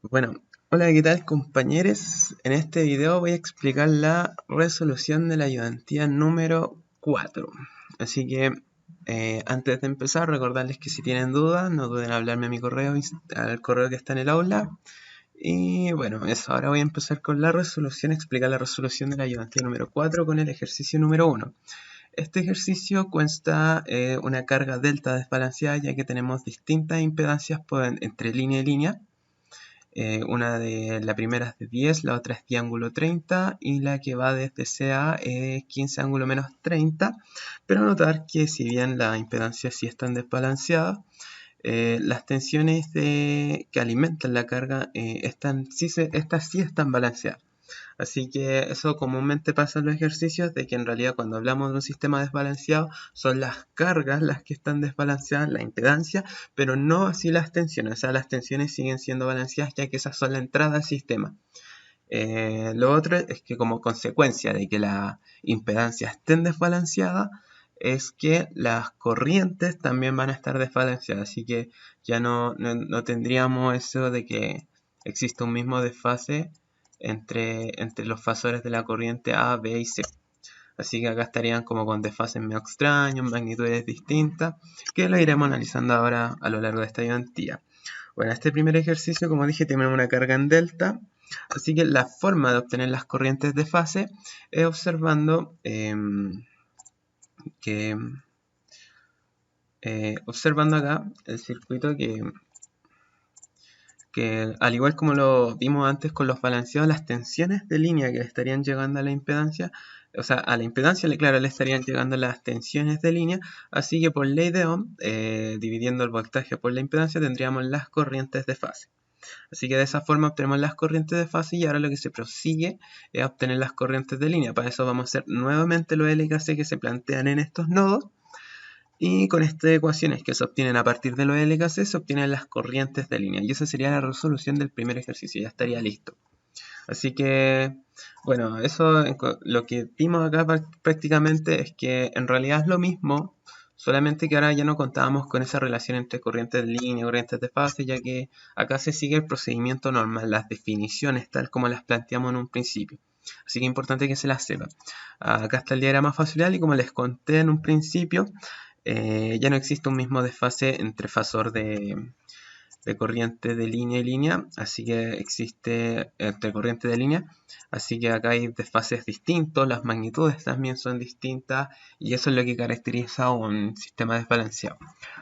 Bueno, hola, ¿qué tal compañeros? En este video voy a explicar la resolución de la ayudantía número 4. Así que antes de empezar, recordarles que si tienen dudas, no duden en hablarme a mi correo, al correo que está en el aula. Y bueno, eso, ahora voy a empezar con la resolución, explicar la resolución de la ayudantía número 4 con el ejercicio número 1. Este ejercicio cuesta una carga delta desbalanceada, ya que tenemos distintas impedancias entre línea y línea. Una de la primera es de 10, la otra es pi ángulo 30 y la que va desde CA es 15 ángulo menos 30. Pero notar que si bien la impedancia sí están desbalanceadas, las tensiones que alimentan la carga estas sí están balanceadas. Así que eso comúnmente pasa en los ejercicios, de que en realidad cuando hablamos de un sistema desbalanceado son las cargas las que están desbalanceadas, la impedancia, pero no así las tensiones. O sea, las tensiones siguen siendo balanceadas, ya que esas son la entrada al sistema. Lo otro es que como consecuencia de que la impedancia estén desbalanceada, es que las corrientes también van a estar desbalanceadas. Así que ya no tendríamos eso de que existe un mismo desfase entre los fasores de la corriente A, B y C. Así que acá estarían como con desfases medio extraños, magnitudes distintas, que lo iremos analizando ahora a lo largo de esta ayudantía. Bueno, este primer ejercicio, como dije, tiene una carga en delta, así que la forma de obtener las corrientes de fase es que, observando acá el circuito que al igual como lo vimos antes con los balanceados, las tensiones de línea que le estarían llegando a la impedancia, o sea, a la impedancia, claro, le estarían llegando las tensiones de línea, así que por ley de Ohm, dividiendo el voltaje por la impedancia, tendríamos las corrientes de fase. Así que de esa forma obtenemos las corrientes de fase y ahora lo que se prosigue es obtener las corrientes de línea. Para eso vamos a hacer nuevamente los LKC que se plantean en estos nodos. Y con estas ecuaciones que se obtienen a partir de los LKC se obtienen las corrientes de línea. Y esa sería la resolución del primer ejercicio. Ya estaría listo. Así que, bueno, eso lo que vimos acá prácticamente es que en realidad es lo mismo, solamente que ahora ya no contábamos con esa relación entre corrientes de línea y corrientes de fase, ya que acá se sigue el procedimiento normal, las definiciones tal como las planteamos en un principio. Así que es importante que se las sepa. Acá está el diagrama facial y como les conté en un principio, ya no existe un mismo desfase entre fasor de corriente de línea y línea, así que existe entre corriente de línea, así que acá hay desfases distintos, las magnitudes también son distintas y eso es lo que caracteriza a un sistema desbalanceado.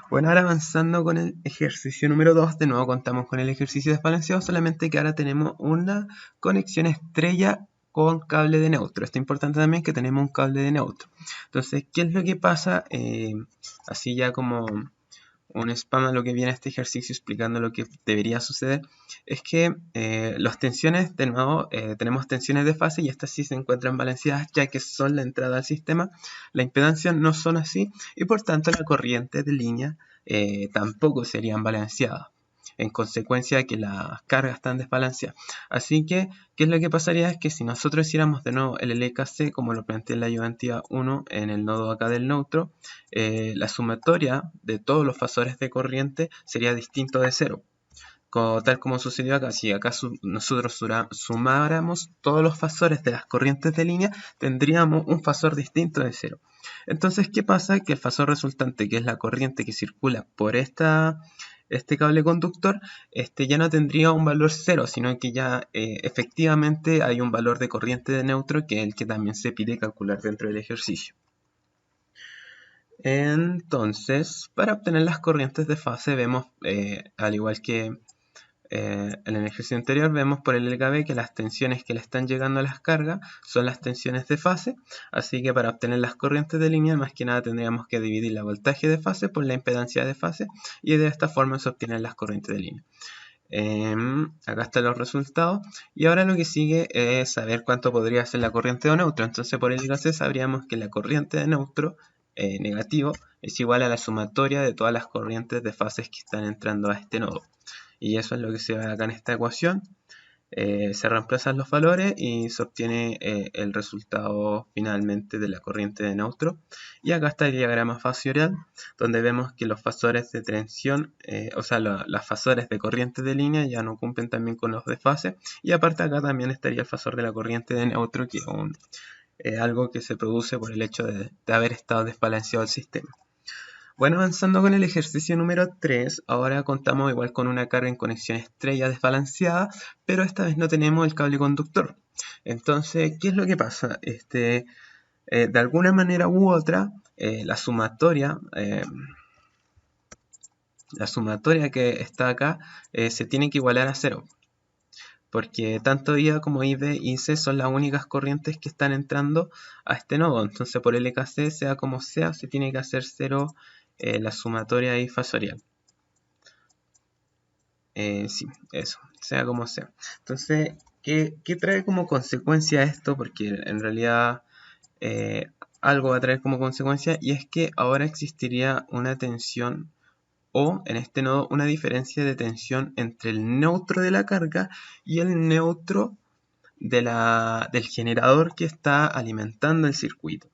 Bueno, ahora avanzando con el ejercicio número 2, de nuevo contamos con el ejercicio desbalanceado, solamente que ahora tenemos una conexión estrella con cable de neutro. Esto es importante también, que tenemos un cable de neutro. Entonces, ¿qué es lo que pasa? Así ya como un spam a lo que viene este ejercicio explicando lo que debería suceder, es que las tensiones, de nuevo, tenemos tensiones de fase y estas sí se encuentran balanceadas ya que son la entrada al sistema. La impedancia no son así y por tanto la corriente de línea tampoco serían balanceadas. En consecuencia de que las cargas están desbalanceadas. Así que, ¿qué es lo que pasaría? Es que si nosotros hiciéramos de nuevo el LKC, como lo planteé en la ayudantía 1, en el nodo acá del neutro, la sumatoria de todos los fasores de corriente sería distinto de cero. Tal como sucedió acá, si acá nosotros sumáramos todos los fasores de las corrientes de línea, tendríamos un fasor distinto de cero. Entonces, ¿qué pasa? Que el fasor resultante, que es la corriente que circula por este cable conductor, ya no tendría un valor cero, sino que ya efectivamente hay un valor de corriente de neutro, que es el que también se pide calcular dentro del ejercicio. Entonces, para obtener las corrientes de fase vemos, al igual que en el ejercicio anterior, vemos por el LKB que las tensiones que le están llegando a las cargas son las tensiones de fase, así que para obtener las corrientes de línea, más que nada tendríamos que dividir la voltaje de fase por la impedancia de fase y de esta forma se obtienen las corrientes de línea. Acá están los resultados y ahora lo que sigue es saber cuánto podría ser la corriente de neutro. Entonces por el LKC sabríamos que la corriente de neutro negativo es igual a la sumatoria de todas las corrientes de fases que están entrando a este nodo. Y eso es lo que se ve acá en esta ecuación. se reemplazan los valores y se obtiene el resultado finalmente de la corriente de neutro. Y acá está el diagrama fasorial, donde vemos que los fasores de tensión, o sea, las fasores de corriente de línea ya no cumplen también con los de fase. Y aparte acá también estaría el fasor de la corriente de neutro, que es algo que se produce por el hecho de haber estado desbalanceado el sistema. Bueno, avanzando con el ejercicio número 3, ahora contamos igual con una carga en conexión estrella desbalanceada, pero esta vez no tenemos el cable conductor. Entonces, ¿qué es lo que pasa? De alguna manera u otra, la sumatoria que está acá se tiene que igualar a cero, porque tanto IA como IB y C son las únicas corrientes que están entrando a este nodo. Entonces, por LKC, sea como sea, se tiene que hacer cero la sumatoria ahí fasorial. Sí, eso, sea como sea. Entonces, ¿qué trae como consecuencia esto? Porque en realidad algo va a traer como consecuencia, y es que ahora existiría una tensión, o en este nodo una diferencia de tensión entre el neutro de la carga y el neutro del generador que está alimentando el circuito.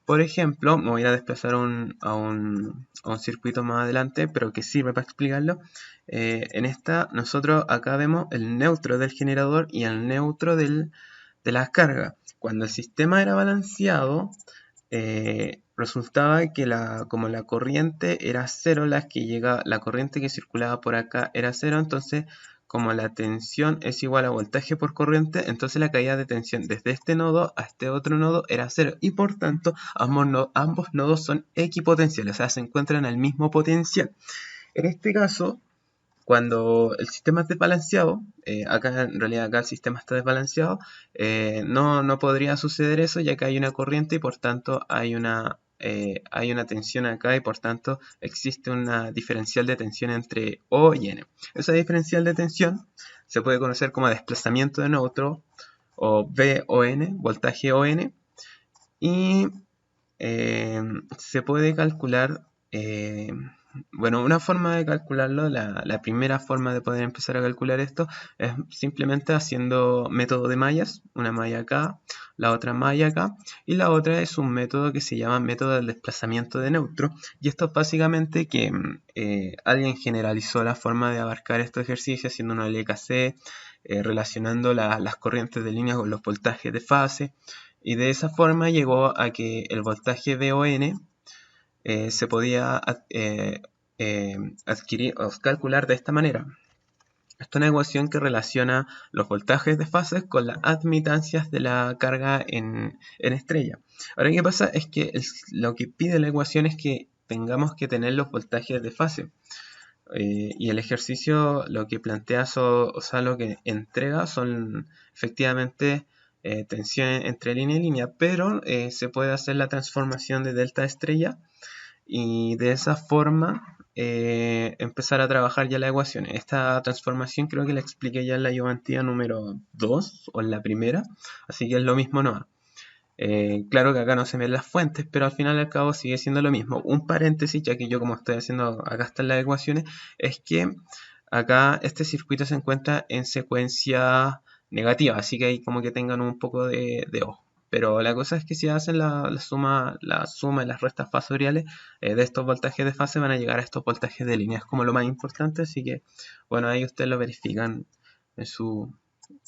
Por ejemplo, me voy a desplazar a un circuito más adelante, pero que sirve para explicarlo. En esta, nosotros acá vemos el neutro del generador y el neutro de la carga. Cuando el sistema era balanceado, resultaba que como la corriente era cero, la corriente que circulaba por acá era cero, entonces como la tensión es igual a voltaje por corriente, entonces la caída de tensión desde este nodo a este otro nodo era cero, y por tanto ambos nodos son equipotenciales, o sea, se encuentran al mismo potencial. En este caso, cuando el sistema es desbalanceado, acá en realidad acá el sistema está desbalanceado, no podría suceder eso, ya que hay una corriente y por tanto hay una tensión acá, y por tanto existe una diferencial de tensión entre O y N. Esa diferencial de tensión se puede conocer como desplazamiento de neutro, o V o N, voltaje o N, y se puede calcular, bueno, una forma de calcularlo, la primera forma de poder empezar a calcular esto es simplemente haciendo método de mallas, una malla acá, la otra malla acá, y la otra es un método que se llama método del desplazamiento de neutro, y esto es básicamente que alguien generalizó la forma de abarcar estos ejercicios haciendo una LKC, relacionando las corrientes de línea con los voltajes de fase, y de esa forma llegó a que el voltaje VON se podía adquirir o calcular de esta manera. Esta es una ecuación que relaciona los voltajes de fases con las admitancias de la carga en estrella. Ahora, ¿qué pasa? Es que lo que pide la ecuación es que tengamos que tener los voltajes de fase. Y el ejercicio lo que plantea, o sea, lo que entrega son efectivamente tensiones entre línea y línea, pero se puede hacer la transformación de delta estrella y de esa forma empezar a trabajar ya la ecuación. Esta transformación creo que la expliqué ya en la ayudantía número 2 o en la primera, así que es lo mismo, no. Claro que acá no se ven las fuentes, pero al final y al cabo sigue siendo lo mismo. Un paréntesis, ya que yo como estoy haciendo, acá están las ecuaciones, es que acá este circuito se encuentra en secuencia negativa, así que ahí como que tengan un poco de ojo. Pero la cosa es que si hacen la suma y las restas fasoriales de estos voltajes de fase, van a llegar a estos voltajes de línea. Es como lo más importante, así que bueno, ahí ustedes lo verifican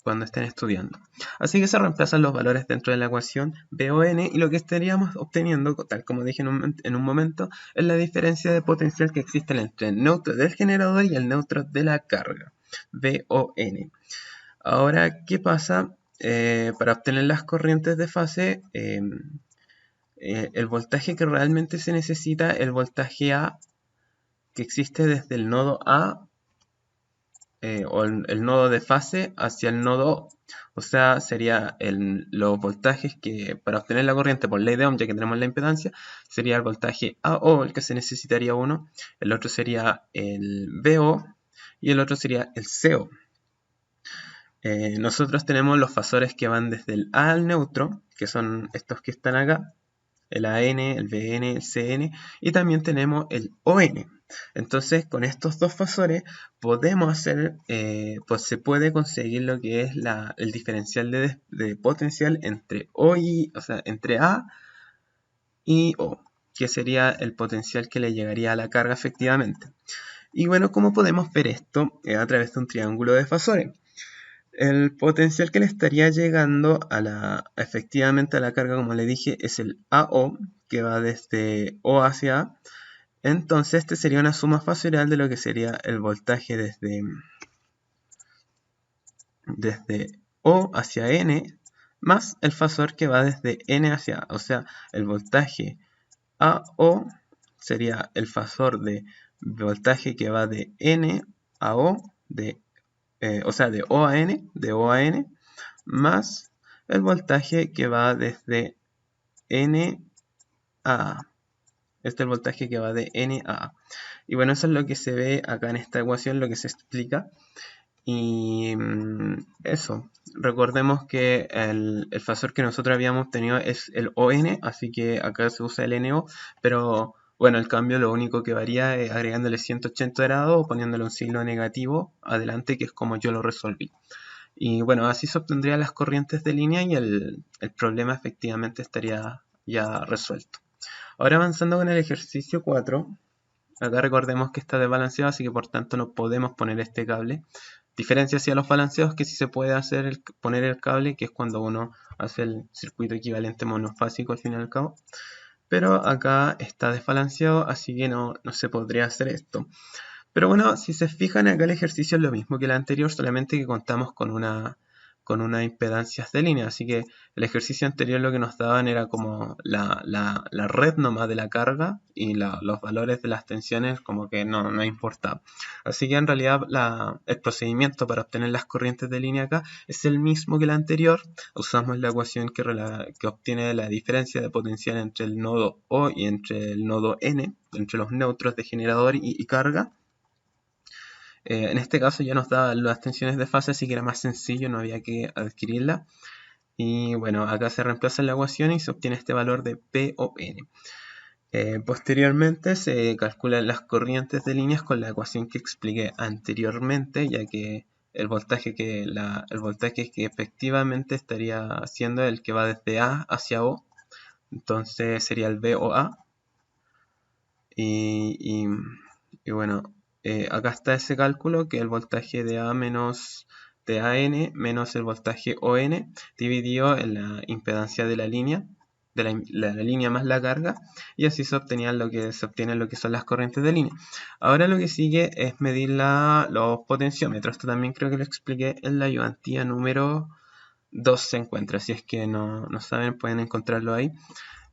cuando estén estudiando. Así que se reemplazan los valores dentro de la ecuación VON, y lo que estaríamos obteniendo, tal como dije en un momento, es la diferencia de potencial que existe entre el neutro del generador y el neutro de la carga, VON. Ahora, ¿qué pasa? Para obtener las corrientes de fase, el voltaje que realmente se necesita, el voltaje A que existe desde el nodo A o el nodo de fase hacia el nodo O. O sea, sería los voltajes que para obtener la corriente por ley de Ohm, ya que tenemos la impedancia, sería el voltaje AO, el que se necesitaría uno, el otro sería el BO y el otro sería el CO. Nosotros tenemos los fasores que van desde el A al neutro, que son estos que están acá, el AN, el BN, el CN y también tenemos el ON. Entonces con estos dos fasores podemos hacer, pues se puede conseguir lo que es el diferencial de potencial entre o sea, entre A y O, que sería el potencial que le llegaría a la carga efectivamente. Y bueno, ¿cómo podemos ver esto? A través de un triángulo de fasores. El potencial que le estaría llegando efectivamente a la carga, como le dije, es el AO, que va desde O hacia A. Entonces, este sería una suma fasorial de lo que sería el voltaje desde O hacia N, más el fasor que va desde N hacia A. O sea, el voltaje AO sería el fasor de voltaje que va de N a O, o sea, de O a N, más el voltaje que va desde N a A. Este es el voltaje que va de N a A. Y bueno, eso es lo que se ve acá en esta ecuación, lo que se explica. Y eso, recordemos que el fasor que nosotros habíamos obtenido es el ON, así que acá se usa el NO, pero bueno, el cambio lo único que varía es agregándole 180 grados o poniéndole un signo negativo adelante, que es como yo lo resolví. Y bueno, así se obtendrían las corrientes de línea y el problema efectivamente estaría ya resuelto. Ahora avanzando con el ejercicio 4, acá recordemos que está desbalanceado, así que por tanto no podemos poner este cable. Diferencia hacia los balanceados que sí se puede hacer poner el cable, que es cuando uno hace el circuito equivalente monofásico al fin y al cabo. Pero acá está desbalanceado, así que no se podría hacer esto. Pero bueno, si se fijan acá el ejercicio es lo mismo que el anterior, solamente que contamos con una impedancias de línea. Así que el ejercicio anterior lo que nos daban era como la red nomás de la carga y los valores de las tensiones como que no importa. Así que en realidad el procedimiento para obtener las corrientes de línea acá es el mismo que el anterior. Usamos la ecuación que obtiene la diferencia de potencial entre el nodo O y entre el nodo N, entre los neutros de generador y carga. En este caso ya nos da las tensiones de fase, así que era más sencillo, no había que adquirirla. Y bueno, acá se reemplaza la ecuación y se obtiene este valor de P o N. Posteriormente se calculan las corrientes de líneas con la ecuación que expliqué anteriormente, ya que el voltaje que efectivamente estaría siendo el que va desde A hacia O, entonces sería el VOA. Y bueno, acá está ese cálculo, que el voltaje de A menos de AN menos el voltaje ON dividido en la impedancia de la línea, de la línea más la carga, y así se obtienen lo que son las corrientes de línea. Ahora lo que sigue es medir los potenciómetros. Esto también creo que lo expliqué en la ayudantía número 2 se encuentra. Si es que no saben, pueden encontrarlo ahí.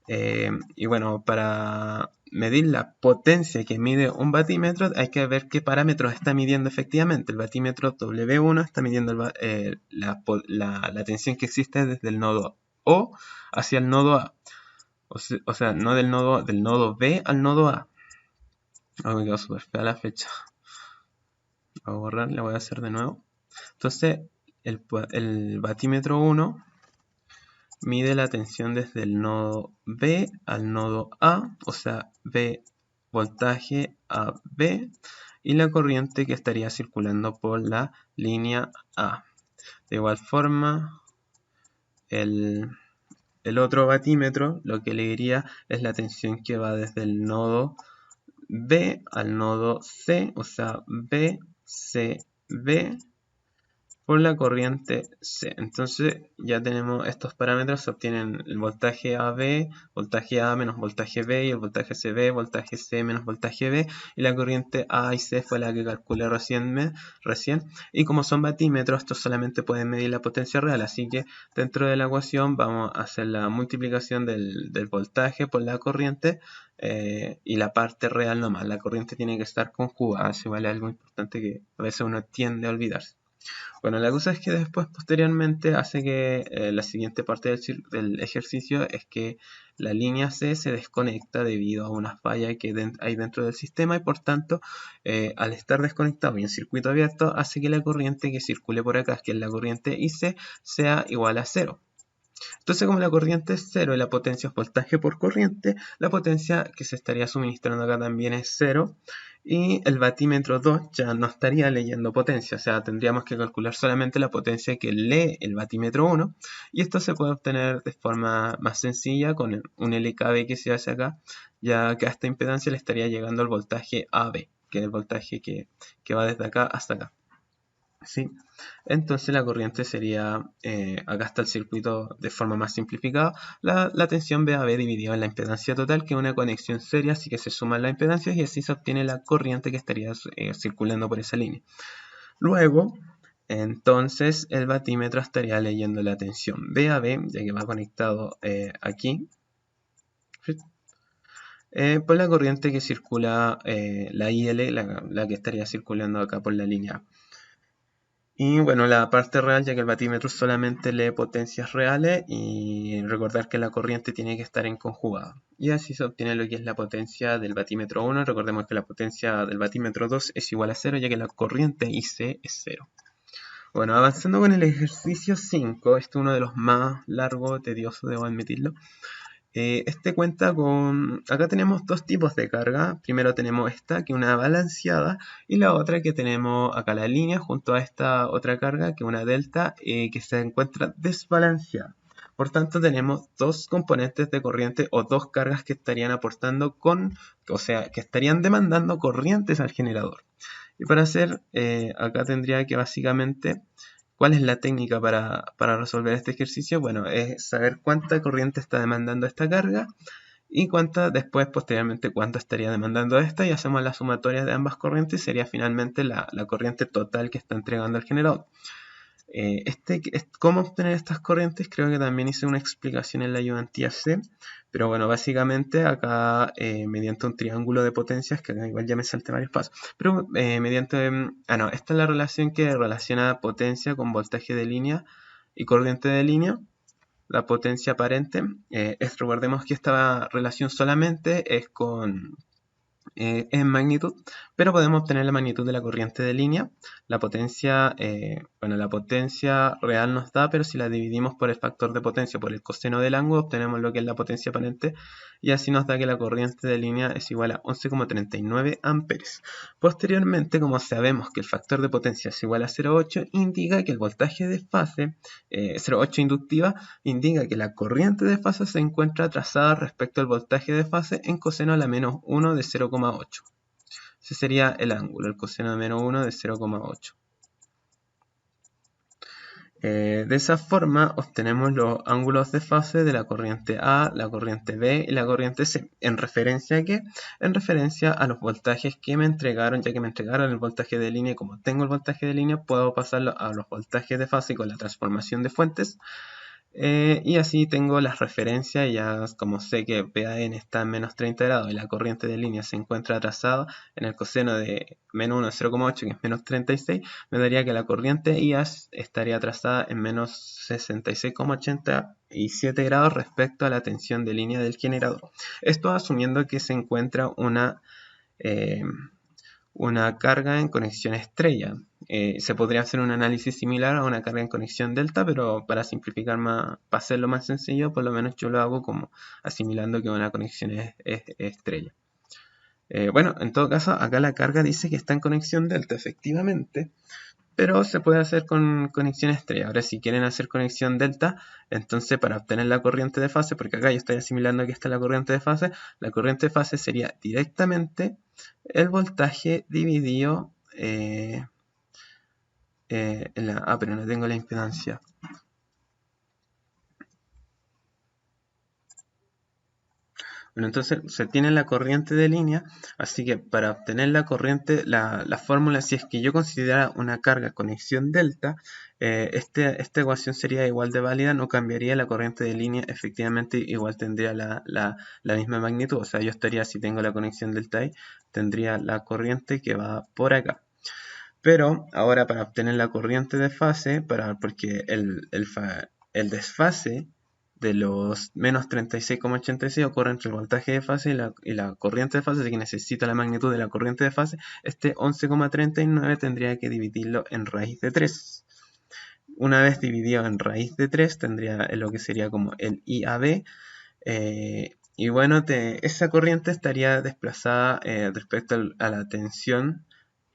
Y bueno, para medir la potencia que mide un batímetro hay que ver qué parámetros está midiendo efectivamente. El batímetro W1 está midiendo la tensión que existe desde el nodo O hacia el nodo A. O sea, no del nodo B al nodo A. Me quedó súper fea la fecha. Voy a borrar, la voy a hacer de nuevo. Entonces, el batímetro 1 mide la tensión desde el nodo B al nodo A, o sea, B voltaje a B, y la corriente que estaría circulando por la línea A. De igual forma, el otro batímetro lo que le diría es la tensión que va desde el nodo B al nodo C, o sea, B, C, B, por la corriente C. Entonces ya tenemos estos parámetros, se obtienen el voltaje AB, voltaje A menos voltaje B, y el voltaje CB, voltaje C menos voltaje B, y la corriente A y C fue la que calculé recién. Y como son batímetros, estos solamente pueden medir la potencia real, así que dentro de la ecuación vamos a hacer la multiplicación del voltaje por la corriente, y la parte real nomás. La corriente tiene que estar conjugada, eso vale algo importante que a veces uno tiende a olvidarse. Bueno, la cosa es que después, posteriormente, hace que la siguiente parte del ejercicio es que la línea C se desconecta debido a una falla que hay dentro del sistema, y por tanto, al estar desconectado y en circuito abierto, hace que la corriente que circule por acá, que es la corriente IC, sea igual a 0. Entonces, como la corriente es cero y la potencia es voltaje por corriente, la potencia que se estaría suministrando acá también es cero. Y el batímetro 2 ya no estaría leyendo potencia, o sea, tendríamos que calcular solamente la potencia que lee el batímetro 1. Y esto se puede obtener de forma más sencilla con un LKB que se hace acá, ya que a esta impedancia le estaría llegando el voltaje AB, que es el voltaje que va desde acá hasta acá. ¿Sí? Entonces la corriente sería, acá está el circuito de forma más simplificada, la tensión VAB dividida en la impedancia total, que es una conexión seria, así que se suman las impedancias y así se obtiene la corriente que estaría circulando por esa línea. Luego, entonces el batímetro estaría leyendo la tensión VAB, ya que va conectado aquí, por la corriente que circula, la IL, la que estaría circulando acá por la línea A. Y bueno, la parte real, ya que el batímetro solamente lee potencias reales, y recordar que la corriente tiene que estar en conjugado. Y así se obtiene lo que es la potencia del batímetro 1. Recordemos que la potencia del batímetro 2 es igual a 0, ya que la corriente IC es 0. Bueno, avanzando con el ejercicio 5, este es uno de los más largos, tediosos, debo admitirlo. Este cuenta con, acá tenemos dos tipos de carga. Primero tenemos esta, que es una balanceada, y la otra que tenemos acá la línea junto a esta otra carga, que es una delta, que se encuentra desbalanceada. Por tanto, tenemos dos componentes de corriente o dos cargas que estarían aportando o sea, que estarían demandando corrientes al generador. Y para hacer, acá tendría que básicamente, ¿cuál es la técnica para resolver este ejercicio? Bueno, es saber cuánta corriente está demandando esta carga y cuánta después, posteriormente, cuánto estaría demandando esta, y hacemos la sumatoria de ambas corrientes y sería finalmente la corriente total que está entregando el generador. ¿Cómo obtener estas corrientes? Creo que también hice una explicación en la ayudantía C, pero bueno, básicamente acá mediante un triángulo de potencias, que acá igual ya me salté varios pasos, pero mediante, no, esta es la relación que relaciona potencia con voltaje de línea y corriente de línea. La potencia aparente, recordemos que esta relación solamente es en magnitud, pero podemos obtener la magnitud de la corriente de línea. La potencia, bueno, la potencia real nos da, pero si la dividimos por el factor de potencia, por el coseno del ángulo, obtenemos lo que es la potencia aparente, y así nos da que la corriente de línea es igual a 11,39 amperes. Posteriormente, como sabemos que el factor de potencia es igual a 0,8, indica que el voltaje de fase, 0,8 inductiva, indica que la corriente de fase se encuentra trazada respecto al voltaje de fase en coseno a la menos 1 de 0,8. Ese sería el ángulo, el coseno de menos 1 de 0,8. De esa forma obtenemos los ángulos de fase de la corriente A, la corriente B y la corriente C. ¿En referencia a qué? En referencia a los voltajes que me entregaron, ya que me entregaron el voltaje de línea, y como tengo el voltaje de línea puedo pasarlo a los voltajes de fase con la transformación de fuentes. Y así tengo las referencias, ya como sé que PAN está en menos 30 grados y la corriente de línea se encuentra trazada en el coseno de menos 1 de 0,8, que es menos 36, me daría que la corriente IAS estaría trazada en menos 66,87 grados respecto a la tensión de línea del generador. Esto asumiendo que se encuentra una carga en conexión estrella. Se podría hacer un análisis similar a una carga en conexión delta, pero para simplificar más, para hacerlo más sencillo, por lo menos yo lo hago como asimilando que una conexión es estrella. Bueno, en todo caso, acá la carga dice que está en conexión delta, efectivamente, pero se puede hacer con conexión estrella. Ahora, si quieren hacer conexión delta, entonces para obtener la corriente de fase, porque acá yo estoy asimilando que esta es la corriente de fase sería directamente el voltaje dividido pero no tengo la impedancia. Bueno, entonces se tiene la corriente de línea, así que para obtener la corriente, la fórmula, si es que yo considerara una carga conexión delta, esta ecuación sería igual de válida, no cambiaría la corriente de línea, efectivamente igual tendría la misma magnitud, o sea, yo estaría, si tengo la conexión delta ahí, tendría la corriente que va por acá. Pero ahora para obtener la corriente de fase, porque el desfase de los menos 36,86 ocurre entre el voltaje de fase y la corriente de fase, así que necesito la magnitud de la corriente de fase. Este 11,39 tendría que dividirlo en raíz de 3. una vez dividido en raíz de 3 tendría lo que sería como el IAB. Y bueno, esa corriente estaría desplazada respecto a la tensión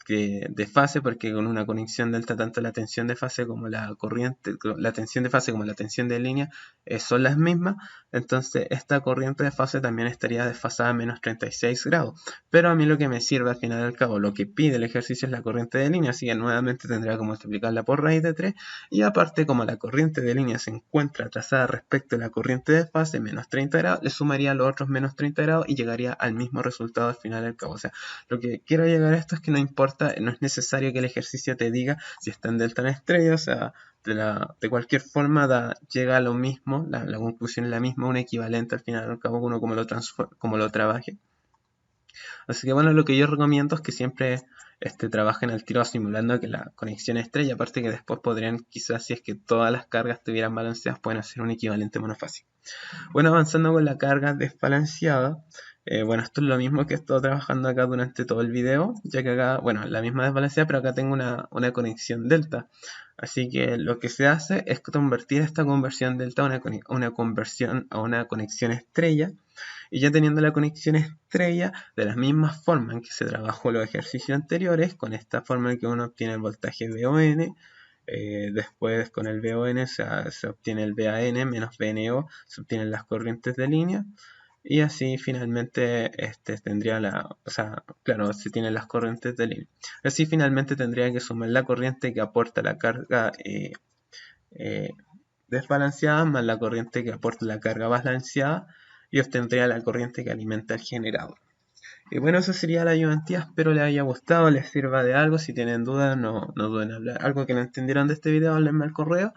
de fase, porque con una conexión delta tanto la tensión de fase como la corriente, la tensión de fase como la tensión de línea son las mismas. Entonces esta corriente de fase también estaría desfasada a menos 36 grados. Pero a mí lo que me sirve al final del cabo, lo que pide el ejercicio es la corriente de línea, así que nuevamente tendría que multiplicarla por raíz de 3. Y aparte, como la corriente de línea se encuentra trazada respecto a la corriente de fase menos 30 grados, le sumaría los otros menos 30 grados y llegaría al mismo resultado al final del cabo. O sea, lo que quiero llegar a esto es que no importa, no es necesario que el ejercicio te diga si está en delta en estrella, o sea, de cualquier forma llega a lo mismo, la conclusión es la misma, un equivalente al final del cabo, uno como lo trabaje. Así que bueno, lo que yo recomiendo es que siempre trabajen al tiro simulando que la conexión es estrella, aparte que después podrían, quizás si es que todas las cargas estuvieran balanceadas, pueden hacer un equivalente monofásico. Bueno, avanzando con la carga desbalanceada, bueno, esto es lo mismo que he estado trabajando acá durante todo el video, ya que acá, bueno, la misma desbalanceada, pero acá tengo una conexión delta. Así que lo que se hace es convertir esta conversión delta a una conversión a una conexión estrella. Y ya teniendo la conexión estrella, de la misma forma en que se trabajó los ejercicios anteriores, con esta forma en que uno obtiene el voltaje VON, después con el VON se obtiene el VAN menos VNO, se obtienen las corrientes de línea. Y así finalmente tendría o sea, claro, se tienen las corrientes de línea. Así finalmente tendría que sumar la corriente que aporta la carga eh, desbalanceada más la corriente que aporta la carga balanceada y obtendría la corriente que alimenta el generador. Y bueno, eso sería la ayudantía, espero les haya gustado, les sirva de algo. Si tienen dudas, no duden en hablar. Algo que no entendieron de este video, háblenme al correo.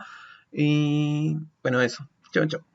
Y bueno, eso. Chao, chao.